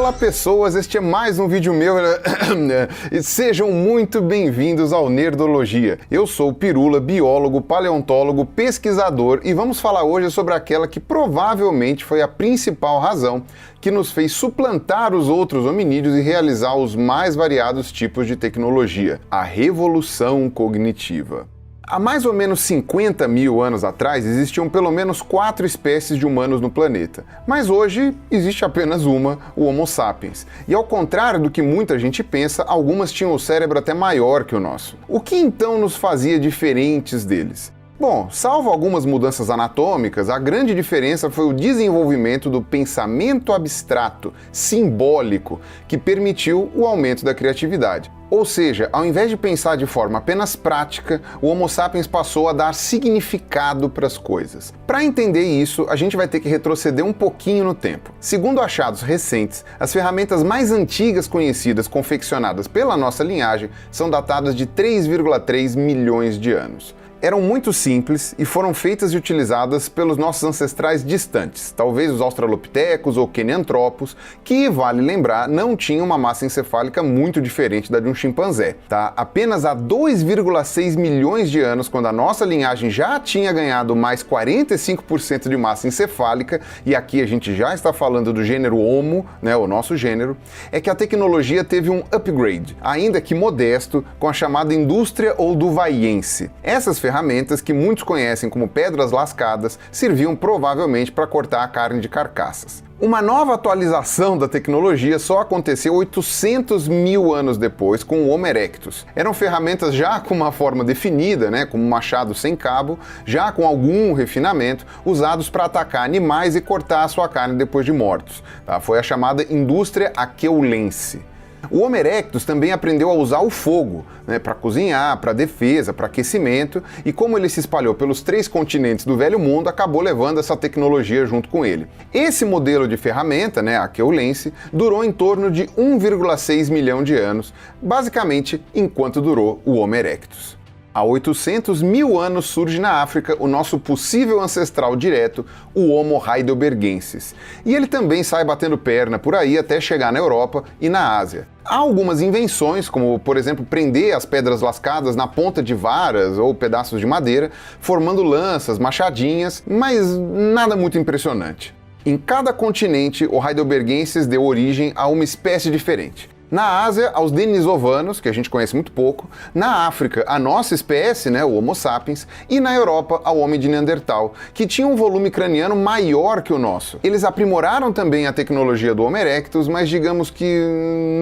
Olá pessoas, este é mais um vídeo meu e sejam muito bem-vindos ao Nerdologia. Eu sou o Pirula, biólogo, paleontólogo, pesquisador e vamos falar hoje sobre aquela que provavelmente foi a principal razão que nos fez suplantar os outros hominídeos e realizar os mais variados tipos de tecnologia, a revolução cognitiva. Há mais ou menos 50 mil anos atrás, existiam pelo menos 4 espécies de humanos no planeta. Mas hoje, existe apenas uma, o Homo sapiens. E ao contrário do que muita gente pensa, algumas tinham o cérebro até maior que o nosso. O que então nos fazia diferentes deles? Bom, salvo algumas mudanças anatômicas, a grande diferença foi o desenvolvimento do pensamento abstrato, simbólico, que permitiu o aumento da criatividade. Ou seja, ao invés de pensar de forma apenas prática, o Homo sapiens passou a dar significado para as coisas. Para entender isso, a gente vai ter que retroceder um pouquinho no tempo. Segundo achados recentes, as ferramentas mais antigas conhecidas confeccionadas pela nossa linhagem são datadas de 3,3 milhões de anos. Eram muito simples e foram feitas e utilizadas pelos nossos ancestrais distantes, talvez os australopitecos ou kenyanthropos, que, vale lembrar, não tinham uma massa encefálica muito diferente da de um chimpanzé, tá? Apenas há 2,6 milhões de anos, quando a nossa linhagem já tinha ganhado mais 45% de massa encefálica, e aqui a gente já está falando do gênero Homo, né, o nosso gênero, é que a tecnologia teve um upgrade, ainda que modesto, com a chamada indústria olduvaiense. Essas ferramentas, que muitos conhecem como pedras lascadas, serviam provavelmente para cortar a carne de carcaças. Uma nova atualização da tecnologia só aconteceu 800 mil anos depois com o Homo erectus. Eram ferramentas já com uma forma definida, né, como um machado sem cabo, já com algum refinamento, usados para atacar animais e cortar a sua carne depois de mortos. Tá? Foi a chamada indústria aqueulense. O Homo erectus também aprendeu a usar o fogo, né, para cozinhar, para defesa, para aquecimento, e como ele se espalhou pelos 3 continentes do Velho Mundo, acabou levando essa tecnologia junto com ele. Esse modelo de ferramenta, né, a aqueulense, durou em torno de 1,6 milhão de anos, basicamente enquanto durou o Homo erectus. Há 800 mil anos surge na África o nosso possível ancestral direto, o Homo heidelbergensis. E ele também sai batendo perna por aí até chegar na Europa e na Ásia. Há algumas invenções, como por exemplo prender as pedras lascadas na ponta de varas ou pedaços de madeira, formando lanças, machadinhas, mas nada muito impressionante. Em cada continente, o heidelbergensis deu origem a uma espécie diferente. Na Ásia, aos denisovanos, que a gente conhece muito pouco, na África, a nossa espécie, né, o Homo sapiens, e na Europa, ao homem de Neandertal, que tinha um volume craniano maior que o nosso. Eles aprimoraram também a tecnologia do Homo erectus, mas digamos que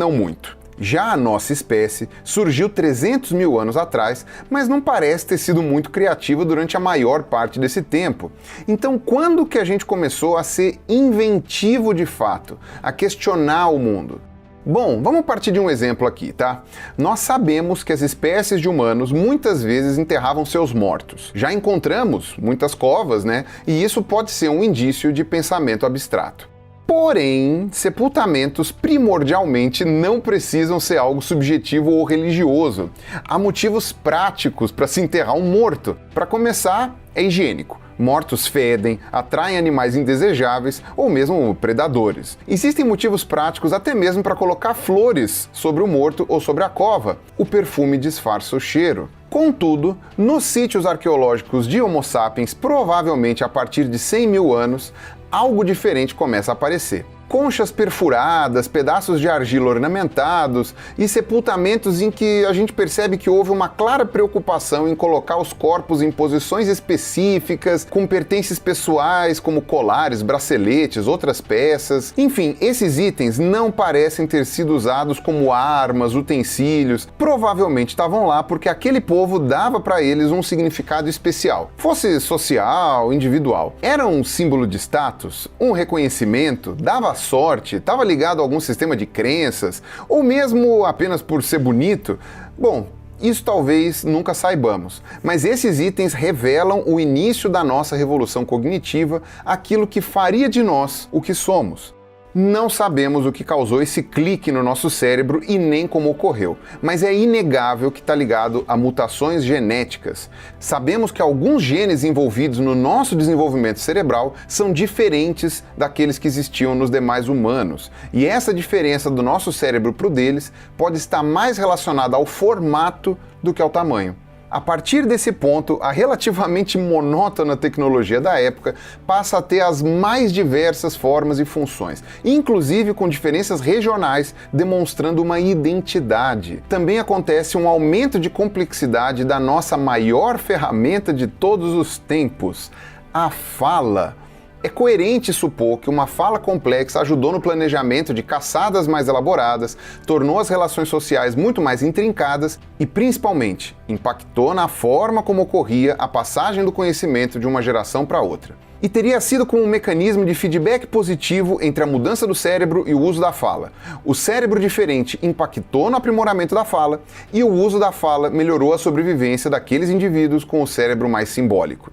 não muito. Já a nossa espécie surgiu 300 mil anos atrás, mas não parece ter sido muito criativa durante a maior parte desse tempo. Então, quando que a gente começou a ser inventivo de fato, a questionar o mundo? Bom, vamos partir de um exemplo aqui, tá? Nós sabemos que as espécies de humanos muitas vezes enterravam seus mortos. Já encontramos muitas covas, né? E isso pode ser um indício de pensamento abstrato. Porém, sepultamentos primordialmente não precisam ser algo subjetivo ou religioso. Há motivos práticos para se enterrar um morto. Para começar, é higiênico. Mortos fedem, atraem animais indesejáveis ou mesmo predadores. Existem motivos práticos até mesmo para colocar flores sobre o morto ou sobre a cova. O perfume disfarça o cheiro. Contudo, nos sítios arqueológicos de Homo sapiens, provavelmente a partir de 100 mil anos, algo diferente começa a aparecer. Conchas perfuradas, pedaços de argila ornamentados e sepultamentos em que a gente percebe que houve uma clara preocupação em colocar os corpos em posições específicas, com pertences pessoais como colares, braceletes, outras peças. Enfim, esses itens não parecem ter sido usados como armas, utensílios. Provavelmente estavam lá porque aquele povo dava para eles um significado especial. Fosse social, individual. Era um símbolo de status, um reconhecimento, dava sorte, estava ligado a algum sistema de crenças, ou mesmo apenas por ser bonito? Bom, isso talvez nunca saibamos, mas esses itens revelam o início da nossa revolução cognitiva, aquilo que faria de nós o que somos. Não sabemos o que causou esse clique no nosso cérebro e nem como ocorreu, mas é inegável que está ligado a mutações genéticas. Sabemos que alguns genes envolvidos no nosso desenvolvimento cerebral são diferentes daqueles que existiam nos demais humanos, e essa diferença do nosso cérebro para o deles pode estar mais relacionada ao formato do que ao tamanho. A partir desse ponto, a relativamente monótona tecnologia da época passa a ter as mais diversas formas e funções, inclusive com diferenças regionais, demonstrando uma identidade. Também acontece um aumento de complexidade da nossa maior ferramenta de todos os tempos, a fala. É coerente supor que uma fala complexa ajudou no planejamento de caçadas mais elaboradas, tornou as relações sociais muito mais intrincadas e, principalmente, impactou na forma como ocorria a passagem do conhecimento de uma geração para outra. E teria sido como um mecanismo de feedback positivo entre a mudança do cérebro e o uso da fala. O cérebro diferente impactou no aprimoramento da fala e o uso da fala melhorou a sobrevivência daqueles indivíduos com o cérebro mais simbólico.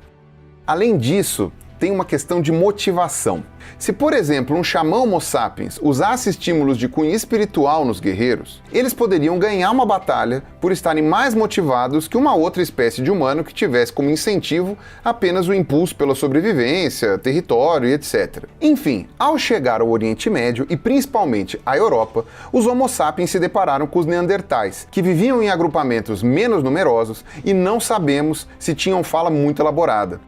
Além disso, tem uma questão de motivação. Se, por exemplo, um xamã Homo sapiens usasse estímulos de cunho espiritual nos guerreiros, eles poderiam ganhar uma batalha por estarem mais motivados que uma outra espécie de humano que tivesse como incentivo apenas o impulso pela sobrevivência, território e etc. Enfim, ao chegar ao Oriente Médio e principalmente à Europa, os Homo sapiens se depararam com os neandertais, que viviam em agrupamentos menos numerosos e não sabemos se tinham fala muito elaborada.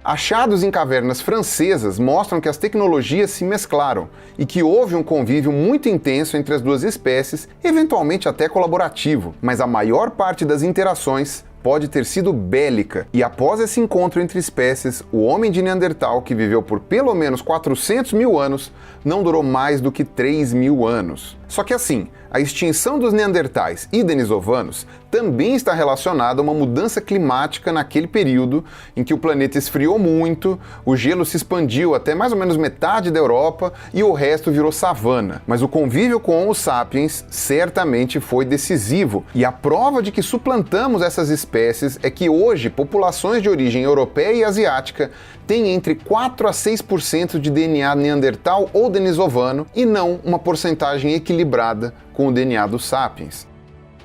Achados em cavernas francesas mostram que as tecnologias se mesclaram e que houve um convívio muito intenso entre as duas espécies, eventualmente até colaborativo, mas a maior parte das interações pode ter sido bélica, e após esse encontro entre espécies, o homem de Neandertal, que viveu por pelo menos 400 mil anos, não durou mais do que 3 mil anos. Só que assim, a extinção dos neandertais e denisovanos também está relacionada a uma mudança climática naquele período em que o planeta esfriou muito, o gelo se expandiu até mais ou menos metade da Europa e o resto virou savana. Mas o convívio com Homo sapiens certamente foi decisivo, e a prova de que suplantamos essas espécies é que hoje populações de origem europeia e asiática têm entre 4 a 6% de DNA neandertal ou denisovano e não uma porcentagem equilibrada com o DNA dos sapiens.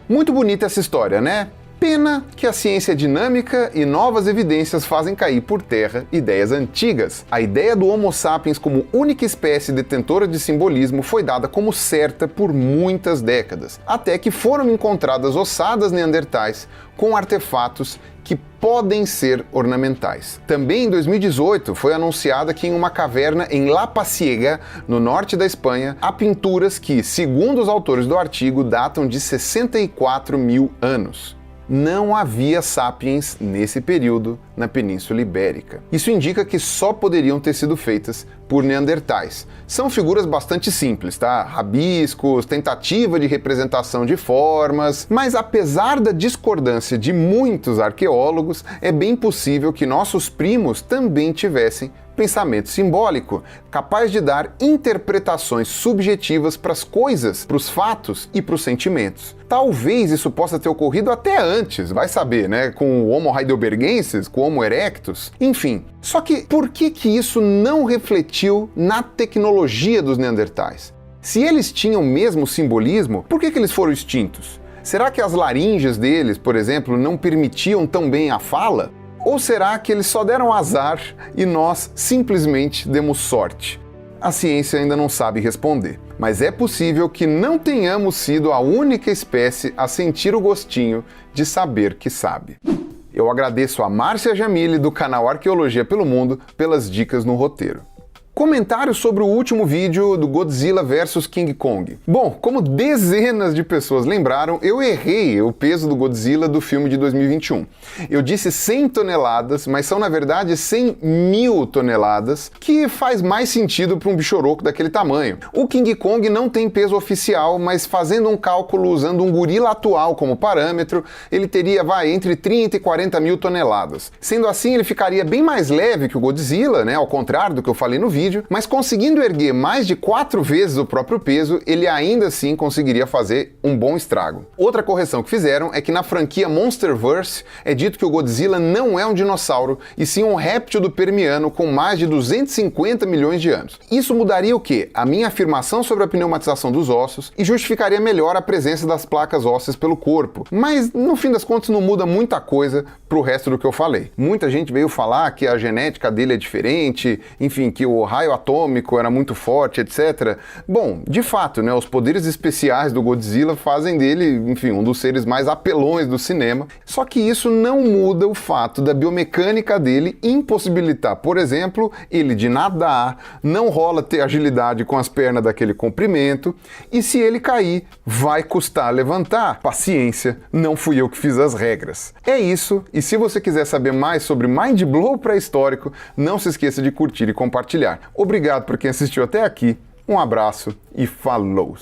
Muito bonita essa história, né? Pena que a ciência é dinâmica e novas evidências fazem cair por terra ideias antigas. A ideia do Homo sapiens como única espécie detentora de simbolismo foi dada como certa por muitas décadas, até que foram encontradas ossadas neandertais com artefatos que podem ser ornamentais. Também em 2018 foi anunciada que em uma caverna em La Pasiega, no norte da Espanha, há pinturas que, segundo os autores do artigo, datam de 64 mil anos. Não havia sapiens nesse período na Península Ibérica. Isso indica que só poderiam ter sido feitas por neandertais. São figuras bastante simples, tá? Rabiscos, tentativa de representação de formas, mas apesar da discordância de muitos arqueólogos, é bem possível que nossos primos também tivessem pensamento simbólico, capaz de dar interpretações subjetivas para as coisas, para os fatos e para os sentimentos. Talvez isso possa ter ocorrido até antes, vai saber, né? Com o Homo heidelbergensis, com o Homo erectus, enfim. Só que por que isso não refletiu na tecnologia dos neandertais? Se eles tinham mesmo simbolismo, por que eles foram extintos? Será que as laringes deles, por exemplo, não permitiam tão bem a fala? Ou será que eles só deram azar e nós simplesmente demos sorte? A ciência ainda não sabe responder, mas é possível que não tenhamos sido a única espécie a sentir o gostinho de saber que sabe. Eu agradeço a Márcia Jamile, do canal Arqueologia pelo Mundo, pelas dicas no roteiro. Comentários sobre o último vídeo do Godzilla vs King Kong. Bom, como dezenas de pessoas lembraram, eu errei o peso do Godzilla do filme de 2021. Eu disse 100 toneladas, mas são na verdade 100 mil toneladas, que faz mais sentido para um bichoroco daquele tamanho. O King Kong não tem peso oficial, mas fazendo um cálculo usando um gorila atual como parâmetro, ele teria, entre 30 e 40 mil toneladas. Sendo assim, ele ficaria bem mais leve que o Godzilla, né, ao contrário do que eu falei no vídeo, vídeo, mas conseguindo erguer mais de 4 vezes o próprio peso, ele ainda assim conseguiria fazer um bom estrago. Outra correção que fizeram é que na franquia Monsterverse é dito que o Godzilla não é um dinossauro, e sim um réptil do Permiano com mais de 250 milhões de anos. Isso mudaria o quê? A minha afirmação sobre a pneumatização dos ossos e justificaria melhor a presença das placas ósseas pelo corpo, mas no fim das contas não muda muita coisa pro resto do que eu falei. Muita gente veio falar que a genética dele é diferente, enfim, que o raio atômico era muito forte, etc. Bom, de fato, né, os poderes especiais do Godzilla fazem dele, enfim, um dos seres mais apelões do cinema, só que isso não muda o fato da biomecânica dele impossibilitar, por exemplo, ele de nadar, não rola ter agilidade com as pernas daquele comprimento, e se ele cair, vai custar levantar. Paciência, não fui eu que fiz as regras. É isso, e se você quiser saber mais sobre Mind Blow pré-histórico, não se esqueça de curtir e compartilhar. Obrigado por quem assistiu até aqui, um abraço e falou!